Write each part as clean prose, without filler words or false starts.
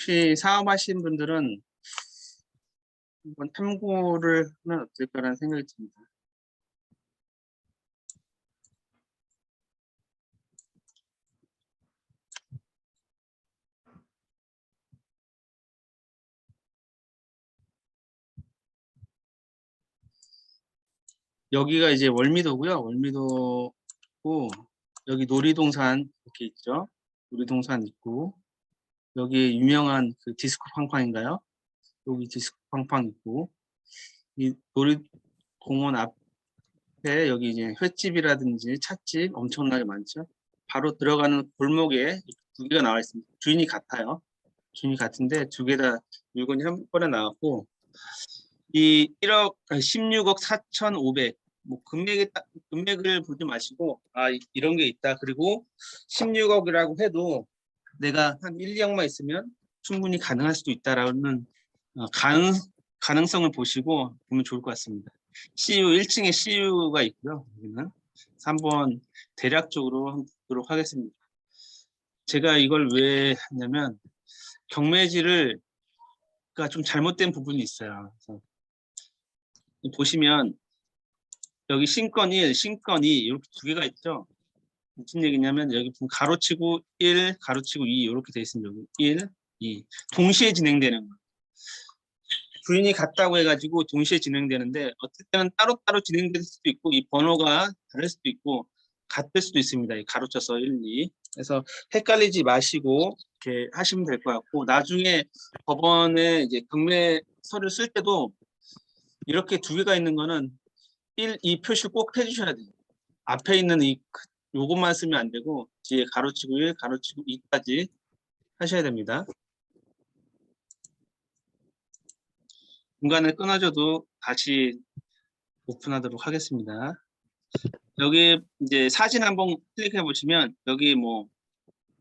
혹시 사업하시는 분들은 한번 참고를 하면 어떨까라는 생각이 듭니다. 여기가 이제 월미도고요. 월미도고 여기 놀이동산 이렇게 있죠. 놀이동산 있고 여기 유명한 그 디스코 팡팡인가요? 여기 디스코 팡팡 있고 이 놀이공원 앞에 여기 이제 횟집이라든지 찻집 엄청나게 많죠. 바로 들어가는 골목에 두 개가 나와 있습니다. 주인이 같아요. 주인이 같은데 두 개 다 물건이 한 번에 나왔고 이 16억 4,500 뭐 금액을 보지 마시고 이런 게 있다. 그리고 16억이라고 해도 내가 한 1, 2억만 있으면 충분히 가능할 수도 있다라는 가능성을 보시고 보면 좋을 것 같습니다. CU 1층에 CU가 있고요. 여기는 3번 대략적으로 한번 보도록 하겠습니다. 제가 이걸 왜 하냐면 경매지를 좀 잘못된 부분이 있어요. 그래서 보시면 여기 신건 1, 신건 2 이렇게 두 개가 있죠. 무슨 얘기냐면 여기 가로치고 1, 가로치고 2 이렇게 돼 있습니다. 여기 1, 2 동시에 진행되는 거. 주인이 같다고 해가지고 동시에 진행되는데 어떨 때는 따로따로 진행될 수도 있고 이 번호가 다를 수도 있고 같을 수도 있습니다. 가로쳐서 1, 2. 그래서 헷갈리지 마시고 이렇게 하시면 될 것 같고 나중에 법원에 이제 경매서를 쓸 때도 이렇게 두 개가 있는 거는 1, 2 표시 꼭 해주셔야 돼요. 앞에 있는 요것만 쓰면 안 되고 뒤에 가로치고 1, 가로치고 2까지 하셔야 됩니다. 중간에 끊어져도 다시 오픈하도록 하겠습니다. 여기 이제 사진 한번 클릭해 보시면 여기 뭐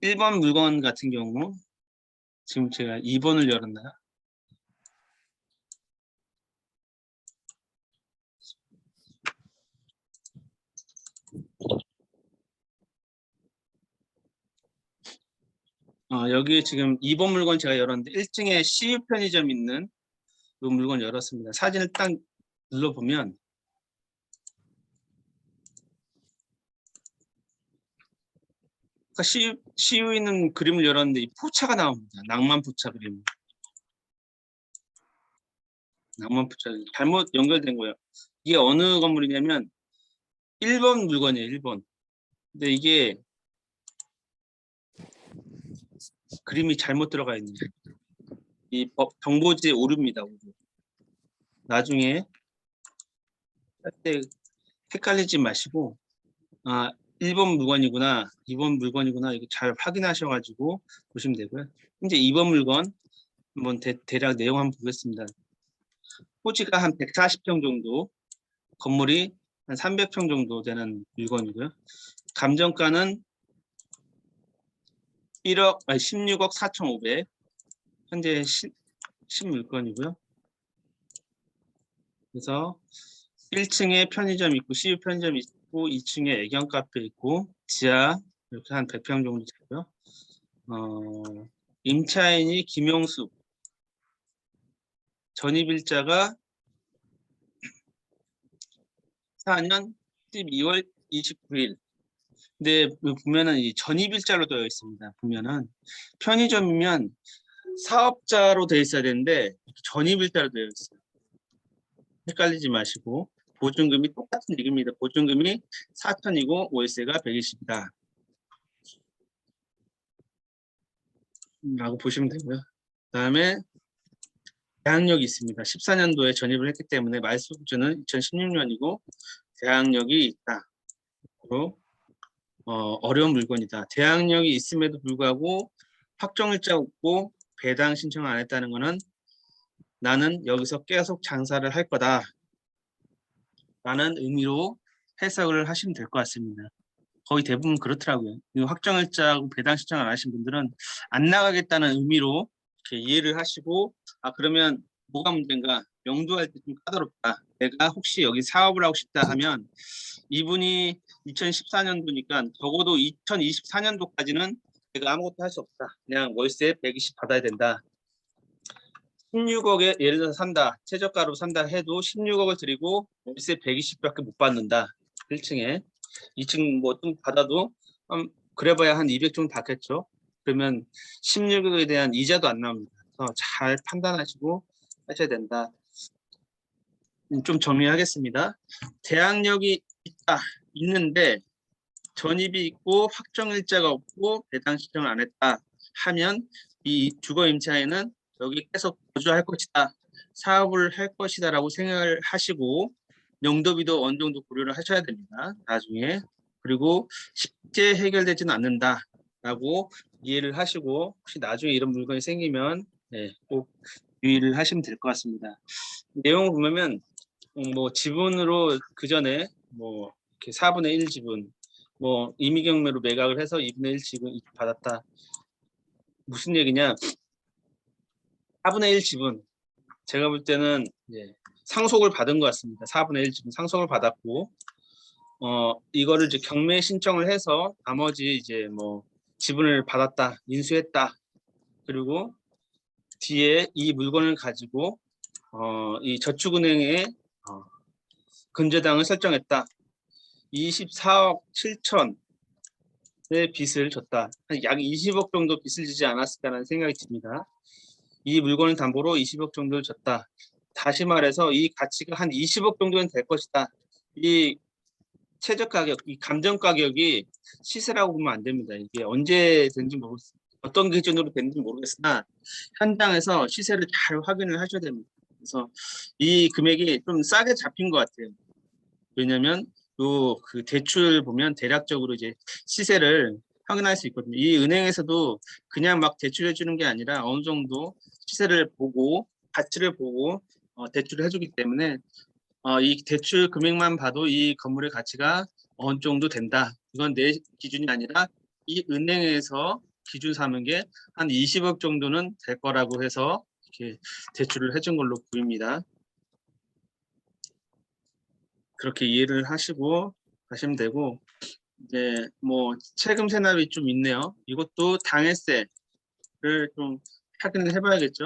1번 물건 같은 경우 지금 제가 2번을 열었나요? 여기 지금 2번 물건 제가 열었는데 1층에 CU 편의점 있는 이 물건 열었습니다. 사진을 딱 눌러보면 CU 있는 그림을 열었는데 이 포차가 나옵니다. 낭만 포차 그림. 낭만 포차 잘못 연결된 거예요. 이게 어느 건물이냐면 1번 물건이에요. 1번. 근데 이게 그림이 잘못 들어가 있는 이 정보지에 오릅니다. 나중에 할 때 헷갈리지 마시고 1번 물건이구나 2번 물건이구나 이거 잘 확인하셔가지고 보시면 되고요. 이제 2번 물건 한번 대략 내용 한번 보겠습니다. 토지가 한 140평 정도, 건물이 한 300평 정도 되는 물건이고요. 감정가는 16억 4,500 현재 신물건이고요. 그래서 1층에 편의점 있고 CU 편의점 있고 2층에 애견 카페 있고 지하 이렇게 한 100평 정도 되고요. 임차인이 김용숙, 전입일자가 4년 12월 29일. 근데 보면은 이 전입일자로 되어 있습니다. 보면은 편의점이면 사업자로 되어 있어야 되는데 전입일자로 되어 있어요. 헷갈리지 마시고 보증금이 똑같은 얘기입니다. 보증금이 4천이고 월세가 120이다. 라고 보시면 되고요. 그 다음에 대항력이 있습니다. 14년도에 전입을 했기 때문에 말소 기준은 2016년이고 대항력이 있다. 어려운 물건이다. 대항력이 있음에도 불구하고 확정일자 없고 배당 신청을 안 했다는 것은 나는 여기서 계속 장사를 할 거다 라는 의미로 해석을 하시면 될 것 같습니다. 거의 대부분 그렇더라고요. 확정일자하고 배당 신청 안 하신 분들은 안 나가겠다는 의미로 이렇게 이해를 하시고 그러면 뭐가 문제인가? 명도할 때 좀 까다롭다. 내가 혹시 여기 사업을 하고 싶다 하면 이분이 2014년도니까 적어도 2024년도까지는 내가 아무것도 할 수 없다. 그냥 월세 120 받아야 된다. 16억에 예를 들어서 산다. 최저가로 산다 해도 16억을 드리고 월세 120밖에 못 받는다. 1층에. 2층 뭐 좀 받아도 그래봐야 한 200 정도 받겠죠. 그러면 16억에 대한 이자도 안 나옵니다. 그래서 잘 판단하시고 하셔야 된다. 좀 정리하겠습니다. 대항력이 있는데 전입이 있고 확정일자가 없고 배당 신청을 안 했다 하면 이 주거 임차인은 여기 계속 거주할 것이다, 사업을 할 것이다 라고 생각을 하시고 용도비도 어느 정도 고려를 하셔야 됩니다. 나중에. 그리고 쉽게 해결되지는 않는다 라고 이해를 하시고 혹시 나중에 이런 물건이 생기면 꼭 유의를 하시면 될 것 같습니다. 내용을 보면 뭐 지분으로 그 전에 뭐 이렇게 4분의 1 지분, 뭐 임의경매로 매각을 해서 2분의 1 지분 받았다. 무슨 얘기냐? 4분의 1 지분. 제가 볼 때는 상속을 받은 것 같습니다. 4분의 1 지분 상속을 받았고, 이거를 이제 경매 신청을 해서 나머지 이제 뭐 지분을 받았다, 인수했다. 그리고 뒤에 이 물건을 가지고 이 저축은행에 근저당을 설정했다. 24억 7천의 빚을 졌다. 약 20억 정도 빚을 지지 않았을까라는 생각이 듭니다. 이 물건을 담보로 20억 정도를 졌다. 다시 말해서 이 가치가 한 20억 정도는 될 것이다. 이 최저 가격, 이 감정 가격이 시세라고 보면 안 됩니다. 이게 언제 된지 모르겠어요. 어떤 기준으로 되는지 모르겠으나 현장에서 시세를 잘 확인을 하셔야 됩니다. 그래서 이 금액이 좀 싸게 잡힌 것 같아요. 왜냐하면 그 대출 보면 대략적으로 이제 시세를 확인할 수 있거든요. 이 은행에서도 그냥 막 대출해 주는 게 아니라 어느 정도 시세를 보고 가치를 보고 대출을 해주기 때문에 이 대출 금액만 봐도 이 건물의 가치가 어느 정도 된다. 이건 내 기준이 아니라 이 은행에서 기준 삼은 게 한 20억 정도는 될 거라고 해서 이렇게 대출을 해준 걸로 보입니다. 그렇게 이해를 하시고 가시면 되고, 이제 뭐 세금 세납이 좀 있네요. 이것도 당해세를 좀 확인을 해봐야겠죠.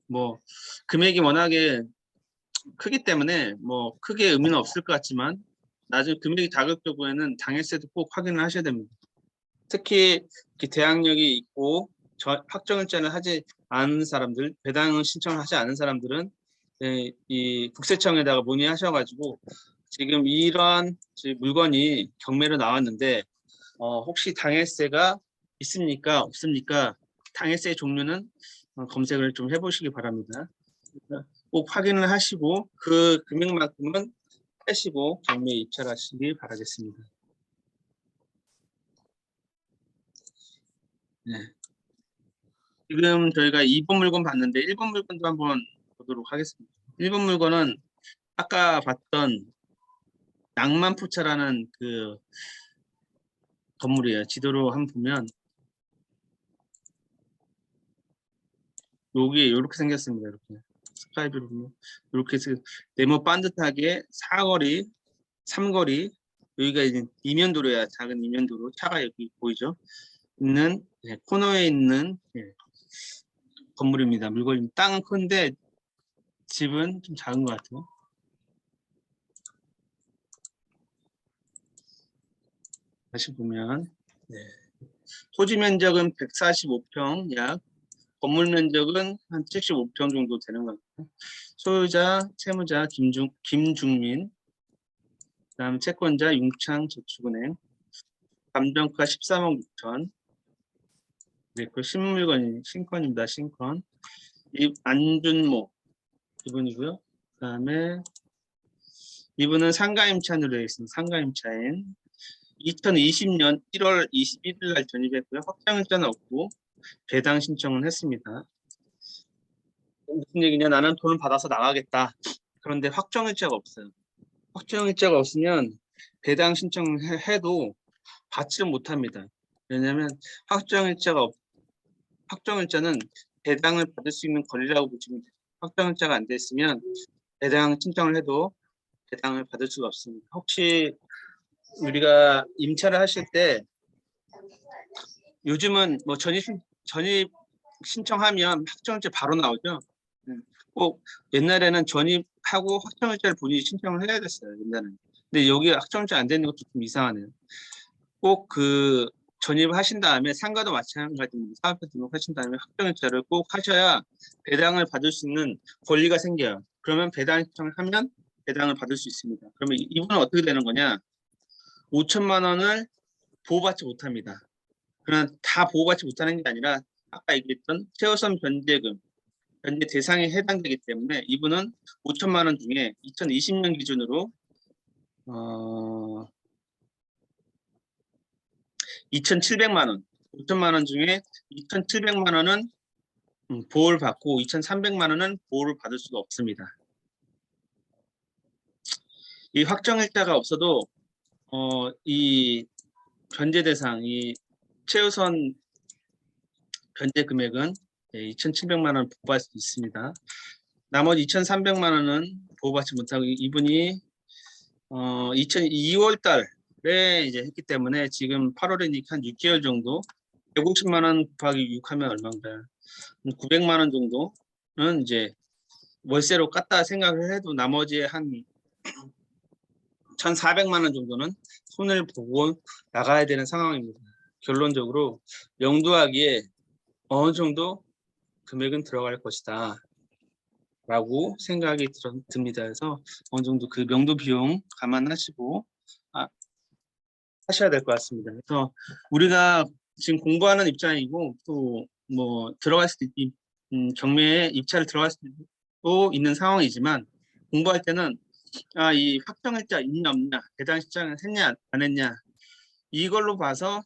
뭐 금액이 워낙에 크기 때문에 뭐 크게 의미는 없을 것 같지만 나중에 금액이 작을 경우에는 당해세도 꼭 확인을 하셔야 됩니다. 특히 대항력이 있고 확정일자는 하지 않은 사람들, 배당을 신청하지 않은 사람들은 이 국세청에다가 문의하셔가지고 지금 이러한 물건이 경매로 나왔는데 혹시 당해세가 있습니까? 없습니까? 당해세 종류는 검색을 좀 해보시기 바랍니다. 꼭 확인을 하시고 그 금액만큼은 빼시고 경매에 입찰하시기 바라겠습니다. 네. 지금 저희가 2번 물건 봤는데 1번 물건도 한번 보도록 하겠습니다. 1번 물건은 아까 봤던 낭만포차라는 그 건물이에요. 지도로 한번 보면 여기 이렇게 생겼습니다. 이렇게 스카이뷰로 보면 이렇게 해서 네모 반듯하게 사거리, 삼거리, 여기가 이제 이면도로야. 작은 이면도로. 차가 여기 보이죠? 있는 코너에 있는 건물입니다. 물건이 땅은 큰데 집은 좀 작은 것 같아요. 다시 보면 토지 면적은 145평 약, 건물 면적은 한 75평 정도 되는 것 같아요. 소유자, 채무자 김중민, 그다음 채권자 융창저축은행, 감정가 13억 6천. 네, 그 신물건이 신건입니다. 신건. 안준모 이분이고요. 그다음에 이분은 상가임차인으로 되어 있습니다. 상가임차인. 2020년 1월 21일 날 전입했고요. 확정일자는 없고 배당 신청은 했습니다. 무슨 얘기냐? 나는 돈을 받아서 나가겠다. 그런데 확정일자가 없어요. 확정일자가 없으면 배당 신청해도 받지를 못합니다. 왜냐하면 확정일자는 배당을 받을 수 있는 권리라고 보시면 돼요. 확정일자가 안 됐으면 배당 신청을 해도 배당을 받을 수가 없습니다. 혹시 우리가 임차를 하실 때 요즘은 뭐 전입 신청하면 확정일자 바로 나오죠. 꼭 옛날에는 전입하고 확정일자를 본인이 신청을 해야 됐어요. 옛날에는. 근데 여기 확정일자 안 되는 것도 좀 이상하네요. 꼭 그 전입하신 다음에 상가도 마찬가지입니다. 사업자 등록하신 다음에 확정일자를 꼭 하셔야 배당을 받을 수 있는 권리가 생겨요. 그러면 배당 신청을 하면 배당을 받을 수 있습니다. 그러면 이분은 어떻게 되는 거냐? 5천만 원을 보호받지 못합니다. 그러나 다 보호받지 못하는 게 아니라 아까 얘기했던 최우선 변제금, 변제 대상에 해당되기 때문에 이분은 5천만 원 중에 2020년 기준으로 2,700만 원, 5천만 원 중에 2,700만 원은 보호를 받고 2,300만 원은 보호를 받을 수가 없습니다. 이 확정일자가 없어도 이 변제 대상, 이 최우선 변제 금액은 2,700만 원 보호받을 수 있습니다. 나머지 2,300만 원은 보호받지 못하고 이분이 2월 달에 이제 했기 때문에 지금 8월이니까 한 6개월 정도 150만 원 곱하기 6하면 얼마인가요? 900만 원 정도는 이제 월세로 깠다 생각을 해도 나머지 한 1,400만 원 정도는 손을 보고 나가야 되는 상황입니다. 결론적으로 영도하기에 어느 정도 금액은 들어갈 것이다 라고 생각이 듭니다. 그래서 어느 정도 그 명도 비용 감안하시고 하셔야 될 것 같습니다. 그래서 우리가 지금 공부하는 입장이고 또 뭐 들어갈 수도 경매에 입찰을 들어갈 수도 있는 상황이지만 공부할 때는 이 확정일자 있냐 없냐, 배당 신청을 했냐 안 했냐 이걸로 봐서